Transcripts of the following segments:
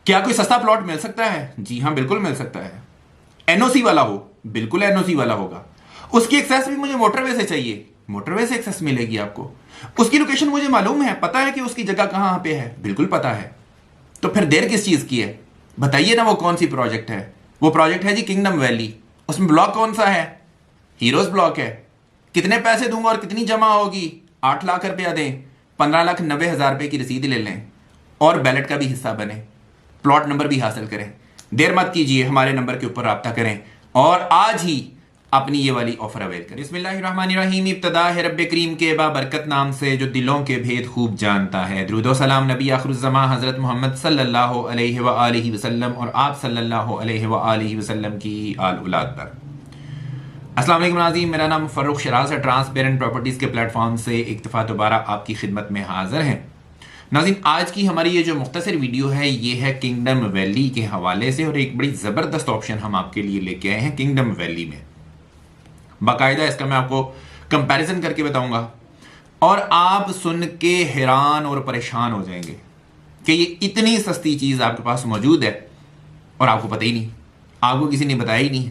क्या कोई सस्ता प्लॉट मिल सकता है? जी हाँ, बिल्कुल मिल सकता है। एनओसी वाला हो, बिल्कुल एनओसी वाला होगा। उसकी एक्सेस भी मुझे मोटरवे से चाहिए, मोटरवे से एक्सेस मिलेगी आपको। उसकी लोकेशन मुझे मालूम है, पता है कि उसकी जगह कहां पे है, बिल्कुल पता है। तो फिर देर किस चीज की है? बताइए ना वो कौन सी प्रोजेक्ट है। वो प्रोजेक्ट है जी किंगडम वैली। उसमें ब्लॉक कौन सा है? हीरोज ब्लॉक है। कितने पैसे दूंगा और कितनी जमा होगी? 8 लाख रुपया दें, 15,90,000 रुपए की रसीद ले लें और बैलेट का भी हिस्सा बने, प्लॉट नंबर भी हासिल करें। देर मत कीजिए, हमारे नंबर के ऊपर राब्ता करें और आज ही अपनी ये वाली ऑफर अवेल करें। बिस्मिल्लाहिर्रहमानिर्रहीम। इब्तदा है रब्बे करीम के बाबरकत नाम से जो दिलों के भेद खूब जानता है। दुरूद व सलाम नबी आखिरुज़्ज़मा हज़रत मोहम्मद सल्लल्लाहु अलैहि व आलिहि वसल्लम और आप सल्लल्लाहु अलैहि व आलिहि वसल्लम की आल औलाद पर। अस्सलाम वालेकुम नाज़रीन, मेरा नाम फ़र्रुख शराज है। ट्रांसपेरेंट प्रॉपर्टीज़ के प्लेटफॉर्म से एक दफ़ा दोबारा आपकी खिदमत में हाज़िर हैं। नाज़रीन, आज की हमारी ये जो मुख्तसर वीडियो है ये है किंगडम वैली के हवाले से, और एक बड़ी ज़बरदस्त ऑप्शन हम आपके लिए लेके आए हैं किंगडम वैली में। बाकायदा इसका मैं आपको कंपैरिजन करके बताऊंगा और आप सुन के हैरान और परेशान हो जाएंगे कि ये इतनी सस्ती चीज़ आपके पास मौजूद है और आपको पता ही नहीं, आपको किसी ने बताया ही नहीं।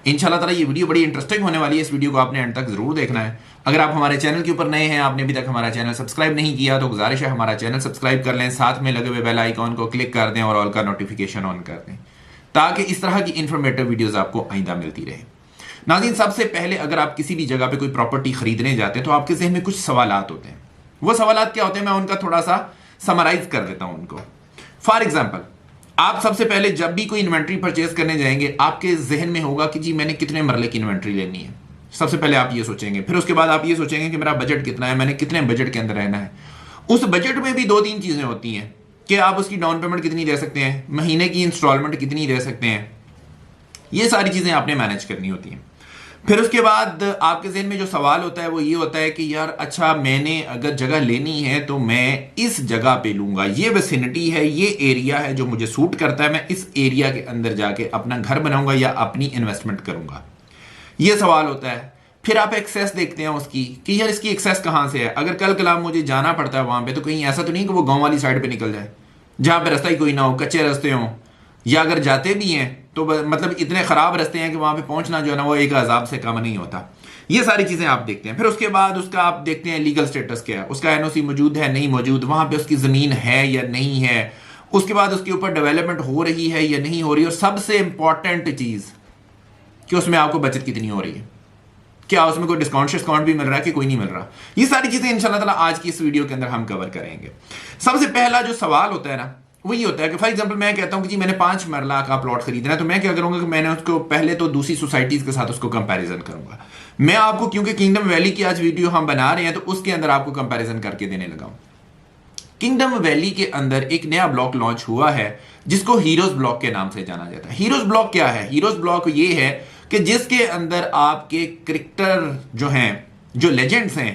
इंशाल्लाह ताला ये वीडियो बड़ी इंटरेस्टिंग होने वाली है। इस वीडियो को आपने एंड तक ज़रूर देखना है। अगर आप हमारे चैनल के ऊपर नए हैं, आपने अभी तक हमारा चैनल सब्सक्राइब नहीं किया, तो गुजारिश है हमारा चैनल सब्सक्राइब कर लें, साथ में लगे हुए बेल आइकॉन को क्लिक कर दें और ऑल का नोटिफिकेशन ऑन कर दें, ताकि इस तरह की इंफॉर्मेटिव वीडियोज़ आपको आइंदा मिलती रहे। नाज़रीन, सबसे पहले अगर आप किसी भी जगह पे कोई प्रॉपर्टी खरीदने जाते हैं तो आपके ज़हन में कुछ सवालात होते हैं। वो सवालात क्या होते हैं, मैं उनका थोड़ा सा समराइज कर देता हूं उनको। फॉर एग्जांपल, आप सबसे पहले जब भी कोई इन्वेंट्री परचेज करने जाएंगे, आपके जहन में होगा कि जी मैंने कितने मरले की इन्वेंट्री लेनी है। सबसे पहले आप ये सोचेंगे, फिर उसके बाद आप ये सोचेंगे कि मेरा बजट कितना है, मैंने कितने बजट के अंदर रहना है। उस बजट में भी 2-3 चीजें होती हैं कि आप उसकी डाउन पेमेंट कितनी दे सकते हैं, महीने की इंस्टॉलमेंट कितनी दे सकते हैं। ये सारी चीजें आपने मैनेज करनी होती हैं। फिर उसके बाद आपके ज़हन में जो सवाल होता है वो ये होता है कि यार अच्छा, मैंने अगर जगह लेनी है तो मैं इस जगह पे लूंगा, ये विसिनिटी है, ये एरिया है जो मुझे सूट करता है, मैं इस एरिया के अंदर जाके अपना घर बनाऊंगा या अपनी इन्वेस्टमेंट करूंगा, ये सवाल होता है। फिर आप एक्सेस देखते हैं उसकी कि यार इसकी एक्सेस कहाँ से है। अगर कल कलाम मुझे जाना पड़ता है वहां पे, तो कहीं ऐसा तो नहीं कि वो गाँव वाली साइड पर निकल जाए जहाँ पे रास्ता ही कोई ना हो, कच्चे रास्ते हों, या अगर जाते भी हैं तो मतलब इतने ख़राब रास्ते हैं कि वहाँ पे पहुँचना जो है ना वो एक अजाब से कम नहीं होता। ये सारी चीज़ें आप देखते हैं। फिर उसके बाद उसका आप देखते हैं लीगल स्टेटस क्या है, उसका एनओसी मौजूद है नहीं मौजूद, वहाँ पे उसकी ज़मीन है या नहीं है, उसके बाद उसके ऊपर डेवलपमेंट हो रही है या नहीं हो रही, और सबसे इंपॉर्टेंट चीज़ कि उसमें आपको बचत कितनी हो रही है, क्या उसमें कोई डिस्काउंट भी मिल रहा है कि कोई नहीं मिल रहा। ये सारी चीज़ें इंशाल्लाह ताला आज की इस वीडियो के अंदर हम कवर करेंगे। सबसे पहला जो सवाल होता है ना वो ये होता है कि फॉर एग्जांपल मैं कहता हूं कि जी मैंने 5 मरला का प्लॉट खरीदना है, तो मैं क्या करूंगा कि मैंने उसको पहले तो दूसरी सोसाइटीज के साथ उसको कंपैरिजन करूंगा। मैं आपको, क्योंकि किंगडम वैली की आज वीडियो हम बना रहे हैं, तो उसके अंदर आपको कंपैरिजन करके देने लगा हूं। किंगडम वैली के अंदर एक नया ब्लॉक लॉन्च हुआ है जिसको हीरोज ब्लॉक के नाम से जाना जाता है। हीरोज ब्लॉक क्या है? हीरोज ब्लॉक ये है कि जिसके अंदर आपके क्रिकेटर जो हैं, जो लेजेंड्स हैं,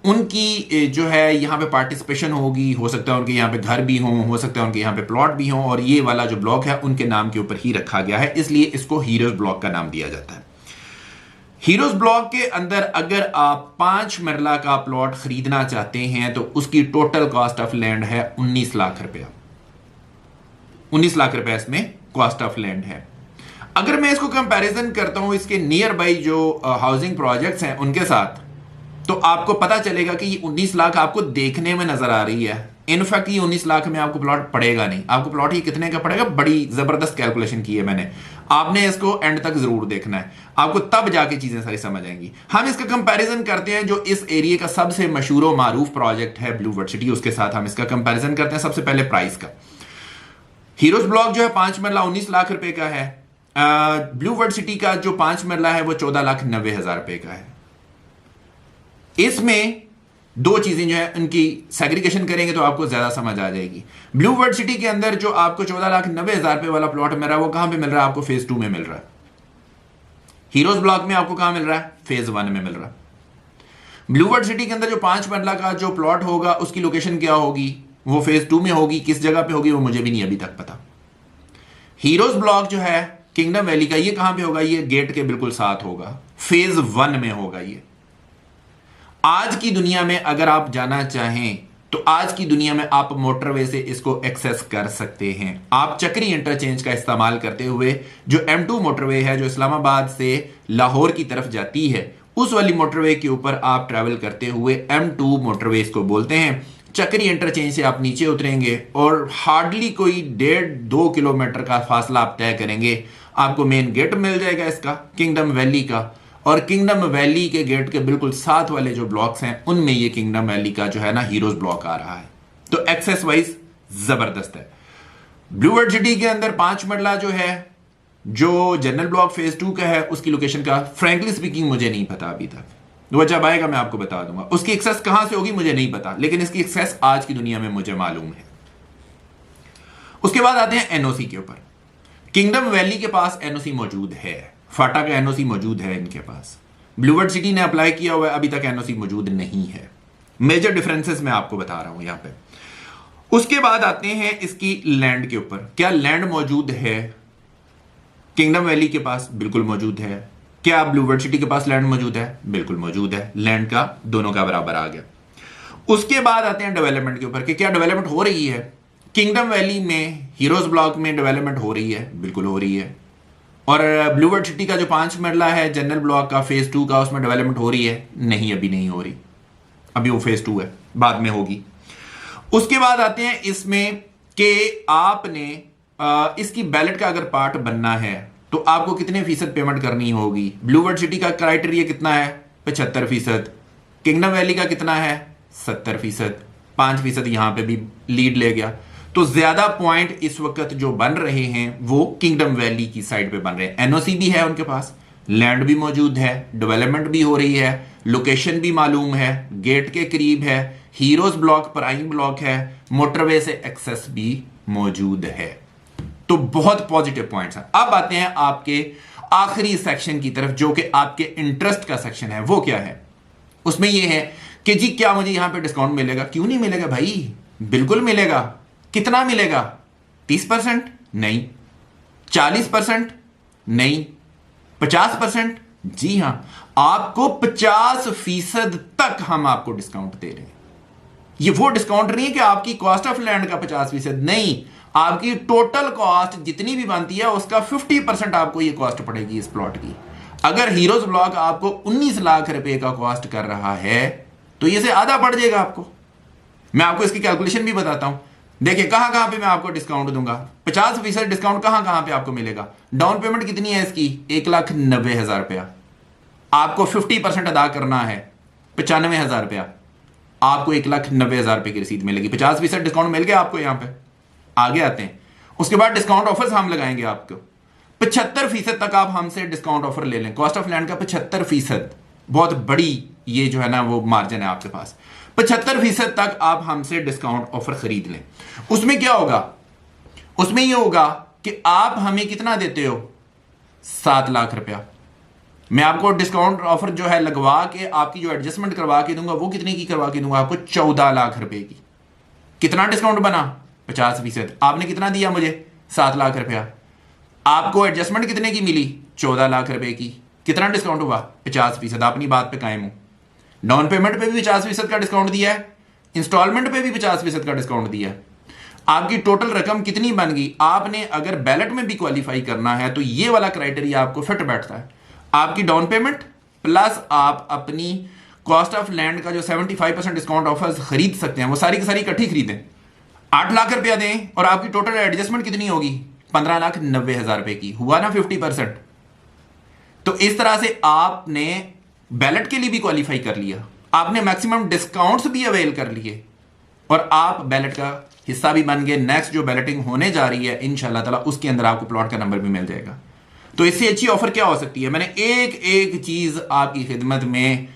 उनकी जो है यहाँ पे पार्टिसिपेशन होगी। हो सकता है उनके यहाँ पे घर भी हों, हो सकता है उनके यहाँ पे प्लॉट भी हों, और ये वाला जो ब्लॉक है उनके नाम के ऊपर ही रखा गया है, इसलिए इसको हीरोज ब्लॉक का नाम दिया जाता है। हीरोज ब्लॉक के अंदर अगर आप 5 मरला का प्लॉट खरीदना चाहते हैं तो उसकी टोटल कॉस्ट ऑफ लैंड है 19 लाख रुपया। 19 लाख रुपया इसमें कॉस्ट ऑफ लैंड है। अगर मैं इसको कंपैरिजन करता हूं इसके नियर बाई जो हाउसिंग प्रोजेक्ट्स हैं उनके साथ, तो आपको पता चलेगा कि ये 19 लाख आपको देखने में नजर आ रही है। इनफैक्ट ये 19 लाख में आपको प्लॉट पड़ेगा नहीं। आपको प्लॉट ही कितने का पड़ेगा, बड़ी जबरदस्त कैलकुलेशन की है मैंने। आपने इसको एंड तक जरूर देखना है, आपको तब जाके चीजें सारी समझ आएंगी। हम इसका कंपैरिजन करते हैं जो इस एरिया का सबसे मशहूर और मारूफ प्रोजेक्ट है ब्लू वर्ड सिटी, उसके साथ हम इसका कंपैरिजन करते हैं। सबसे पहले प्राइस का। हीरोज ब्लॉक जो है 5 मरला 19 लाख रुपए का है। ब्लू वर्ड सिटी का जो 5 मरला है वो 14,90,000 रुपए का है। इसमें दो चीजें जो है उनकी सेग्रीगेशन करेंगे तो आपको ज्यादा समझ आ जाएगी। ब्लू वर्ड सिटी के अंदर जो आपको 14,90,000 रुपए वाला प्लॉट मिल रहा है वो कहां पे मिल रहा है? आपको फेज 2 में मिल रहा है। हीरोज ब्लॉक में आपको कहां मिल रहा है? फेज 1 में मिल रहा है। ब्लू वर्ड सिटी के अंदर जो 5 मरला का जो प्लॉट होगा उसकी लोकेशन क्या होगी? वो फेज 2 में होगी। किस जगह पे होगी वो मुझे भी नहीं अभी तक पता। हीरोज ब्लॉक जो है किंगडम वैली का, ये कहां पे होगा? ये गेट के बिल्कुल साथ होगा, फेज 1 में होगा। ये आज की दुनिया में अगर आप जाना चाहें तो आज की दुनिया में आप मोटरवे से इसको एक्सेस कर सकते हैं। आप चक्री इंटरचेंज का इस्तेमाल करते हुए जो M2 मोटरवे है जो इस्लामाबाद से लाहौर की तरफ जाती है, उस वाली मोटरवे के ऊपर आप ट्रैवल करते हुए M2 मोटरवे इसको बोलते हैं। चक्री इंटरचेंज से आप नीचे उतरेंगे और हार्डली कोई 1.5-2 किलोमीटर का फासला आप तय करेंगे, आपको मेन गेट मिल जाएगा इसका, किंगडम वैली का। और किंगडम वैली के गेट के बिल्कुल साथ वाले जो ब्लॉक्स हैं उनमें ये किंगडम वैली का जो है ना हीरोज ब्लॉक आ रहा है। तो एक्सेस वाइज जबरदस्त है। ब्लूवर्ड सिटी के अंदर 5 मरला जो है, जो जनरल ब्लॉक फेज 2 का है, उसकी लोकेशन का फ्रैंकली स्पीकिंग मुझे नहीं पता अभी तक। वो जब आएगा मैं आपको बता दूंगा। उसकी एक्सेस कहां से होगी मुझे नहीं पता, लेकिन इसकी एक्सेस आज की दुनिया में मुझे मालूम है। उसके बाद आते हैं एनओसी के ऊपर। किंगडम वैली के पास एनओसी मौजूद है, फाटा का एनओसी मौजूद है इनके पास। ब्लूवर्ड सिटी ने अप्लाई किया हुआ है, अभी तक एनओसी मौजूद नहीं है। मेजर डिफरेंसेस मैं आपको बता रहा हूं यहां पे। उसके बाद आते हैं इसकी लैंड के ऊपर। क्या लैंड मौजूद है किंगडम वैली के पास? बिल्कुल मौजूद है। क्या ब्लूवर्ड सिटी के पास लैंड मौजूद है? बिल्कुल मौजूद है। लैंड का दोनों का बराबर आ गया। उसके बाद आते हैं डेवलपमेंट के ऊपर कि क्या डेवलपमेंट हो रही है। किंगडम वैली में हीरोज ब्लॉक में डेवलपमेंट हो रही है, बिल्कुल हो रही है। और ब्लूवर्ड सिटी का जो 5 मरला है जनरल ब्लॉक का फेज 2 का, उसमें डेवलपमेंट हो रही है? नहीं, अभी नहीं हो रही, अभी वो फेज 2 है, बाद में होगी। उसके बाद आते हैं इसमें कि आपने इसकी बैलेट का अगर पार्ट बनना है तो आपको कितने फीसद पेमेंट करनी होगी। ब्लूवर्ड सिटी का क्राइटेरिया कितना है? 75%। किंगडम वैली का कितना है? 70%। 5% यहां पे भी लीड ले गया। तो ज्यादा पॉइंट इस वक्त जो बन रहे हैं वो किंगडम वैली की साइड पे बन रहे हैं। एनओसी भी है उनके पास, लैंड भी मौजूद है, डेवलपमेंट भी हो रही है, लोकेशन भी मालूम है, गेट के करीब है, हीरोज ब्लॉक प्राइम ब्लॉक है, मोटरवे से एक्सेस भी मौजूद है। तो बहुत पॉजिटिव पॉइंट्स हैं। अब आते हैं आपके आखिरी सेक्शन की तरफ जो कि आपके इंटरेस्ट का सेक्शन है। वो क्या है? उसमें यह है कि जी क्या मुझे यहां पे डिस्काउंट मिलेगा? क्यों नहीं मिलेगा भाई, बिल्कुल मिलेगा। कितना मिलेगा? 30%? नहीं। 40%? नहीं। 50%? जी हां, आपको 50% तक हम आपको डिस्काउंट दे रहे हैं। ये वो डिस्काउंट नहीं है कि आपकी कॉस्ट ऑफ लैंड का 50%, नहीं, आपकी टोटल कॉस्ट जितनी भी बनती है उसका 50% आपको ये कॉस्ट पड़ेगी इस प्लॉट की। अगर हीरोज ब्लॉक आपको 19 लाख रुपए का कॉस्ट कर रहा है तो ये से आधा पड़ जाएगा आपको। मैं आपको इसकी कैलकुलेशन भी बताता हूं। देखिए कहां कहां पे मैं आपको डिस्काउंट दूंगा। 50% डिस्काउंट कहां कहां पे आपको मिलेगा। डाउन पेमेंट कितनी है इसकी? 1,90,000 रुपया। आपको 50% अदा करना है, 95,000 रुपया। आपको 1,90,000 रुपए की रसीद मिलेगी। 50% डिस्काउंट मिल गया आपको। यहां पे आगे आते हैं। उसके बाद डिस्काउंट ऑफर्स हम लगाएंगे आपको। 75% तक आप हमसे डिस्काउंट ऑफर ले लें। कॉस्ट ऑफ लैंड का 75%, बहुत बड़ी ये जो है ना वो मार्जिन है आपके पास। 75% तक आप हमसे डिस्काउंट ऑफर खरीद लें। उसमें क्या होगा? उसमें यह होगा कि आप हमें कितना देते हो? 7 लाख रुपया। मैं आपको डिस्काउंट ऑफर जो है लगवा के आपकी जो एडजस्टमेंट करवा के दूंगा वो कितने की करवा के दूंगा? आपको 14 लाख रुपए की। कितना डिस्काउंट बना? 50%। आपने कितना दिया मुझे? 7 लाख रुपया। आपको एडजस्टमेंट कितने की मिली? 14 लाख रुपए की। कितना डिस्काउंट हुआ? 50%। अपनी बात पे कायम हूं। डाउन पेमेंट पे भी 50% का डिस्काउंट दिया है, इंस्टॉलमेंट पे भी 50% का डिस्काउंट दिया है। आपकी टोटल रकम कितनी बन गई? आपने अगर बैलेट में भी क्वालिफाई करना है तो ये वाला क्राइटेरिया आपको फिट बैठता है। आपकी डाउन पेमेंट प्लस आप अपनी कॉस्ट ऑफ लैंड का जो 75% डिस्काउंट ऑफर्स खरीद सकते हैं वो सारी की सारी इकट्ठी खरीदें। 8 लाख रुपया दें और आपकी टोटल एडजस्टमेंट कितनी होगी? 15,90,000 रुपए की। हुआ ना 50%। तो इस तरह से आपने बैलेट के लिए भी क्वालिफाई कर लिया, आपने मैक्सिमम डिस्काउंट्स भी अवेल कर लिए और आप बैलेट का हिस्सा भी बन गए। नेक्स्ट जो बैलेटिंग होने जा रही है इंशाल्लाह ताला उसके अंदर आपको प्लॉट का नंबर भी मिल जाएगा। तो इससे अच्छी ऑफर क्या हो सकती है? मैंने एक एक चीज आपकी खिदमत में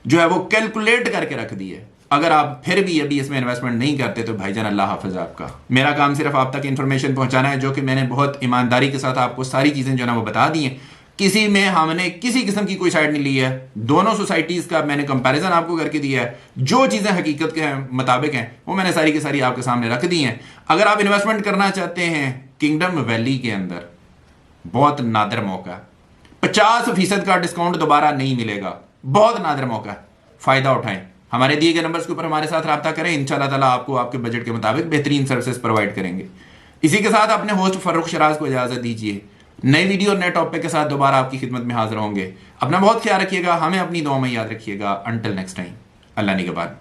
जो है वो कैलकुलेट करके रख दी है। अगर आप फिर भी अभी इसमें इन्वेस्टमेंट नहीं करते तो भाईजान अल्लाह हाफिज आपका। मेरा काम सिर्फ आप तक इंफॉर्मेशन पहुंचाना है जो कि मैंने बहुत ईमानदारी के साथ आपको सारी चीजें जो है ना वो बता दी हैं। किसी में हमने किसी किस्म की कोई साइड नहीं ली है। दोनों सोसाइटीज का मैंने कंपैरिजन आपको करके दिया है। जो चीजें हकीकत के मुताबिक हैं वो मैंने सारी की सारी आपके सामने रख दी हैं। अगर आप इन्वेस्टमेंट करना चाहते हैं किंगडम वैली के अंदर, बहुत नादिर मौका है। 50% का डिस्काउंट दोबारा नहीं मिलेगा, बहुत नादिर मौका है, फायदा उठाएं। हमारे दिए गए नंबर्स के ऊपर हमारे साथ रब्ता करें, इंशाल्लाह ताला आपको आपके बजट के मुताबिक बेहतरीन सर्विसेज प्रोवाइड करेंगे। इसी के साथ अपने होस्ट फर्रुख शराज को इजाजत दीजिए। नई वीडियो और नए टॉपिक के साथ दोबारा आपकी खिदमत में हाजिर होंगे। अपना बहुत ख्याल रखिएगा, हमें अपनी दुआ में याद रखिएगा। अंटिल नेक्स्ट टाइम, अल्लाह निगहबान।